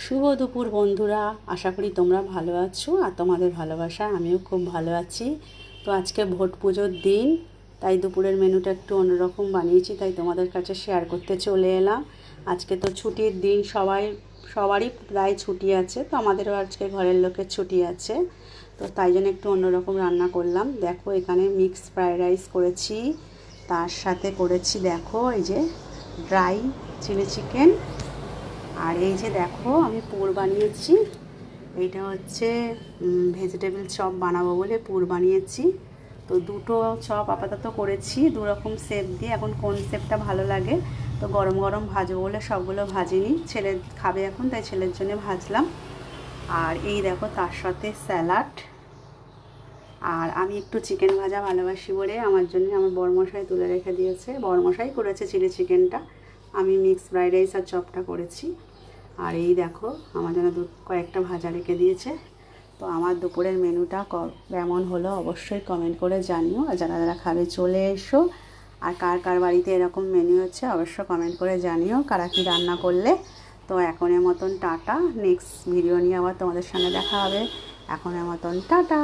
শুভ দুপুর বন্ধুরা, আশা করি তোমরা ভালো আছো আর তোমাদের ভালোবাসায় আমিও খুব ভালো আছি। তো আজকে ভোট পুজোর দিন, তাই দুপুরের মেনুটা একটু অন্যরকম বানিয়েছি, তাই তোমাদের কাছে শেয়ার করতে চলে এলাম। আজকে তো ছুটির দিন, সবারই প্রায় ছুটি আছে, তো আমাদেরও আজকে ঘরের লোকের ছুটি আছে, তো তাই জন্য একটু অন্যরকম রান্না করলাম। দেখো এখানে মিক্স ফ্রায়েড রাইস করেছি, তার সাথে করেছি দেখো এই যে ড্রাই চিলি চিকেন, আর এই যে দেখো আমি পুর বানিয়েছি। এইটা হচ্ছে ভেজিটেবল চপ বানাবো বলে পুর বানিয়েছি। তো দুটো চপ আপাতত করেছি দু রকম শেপ দিয়ে, এখন কোন শেপটা ভালো লাগে তো গরম গরম ভাজবো বলে সবগুলো ভাজিনি, ছেলে খাবে এখন তাই ছেলের জন্য ভাজলাম। আর এই দেখো তার সাথে স্যালাড, আর আমি একটু চিকেন ভাজা ভালোবাসি বলে আমার জন্য আমার বড়মশাই তুলে রেখে দিয়েছে, বড়মশাই করেছে চিলি চিকেনটা, আমি মিক্স ফ্রাইড রাইস আর চপটা করেছি। আর এই দেখো আমার জন্য কয়েকটা ভাজা রেখে দিয়েছে। তো আমার দুপুরের মেনুটা কেমন হলো অবশ্যই কমেন্ট করে জানিও, আর যারা যারা খাবে চলে এসো। আর কার কার বাড়িতে এরকম মেনু হচ্ছে অবশ্যই কমেন্ট করে জানিও কারা কী রান্না করলে। তো এখনের মতন টাটা, নেক্সট ভিডিও নিয়ে আবার তোমাদের সঙ্গে দেখা হবে। এখনের মতন টাটা।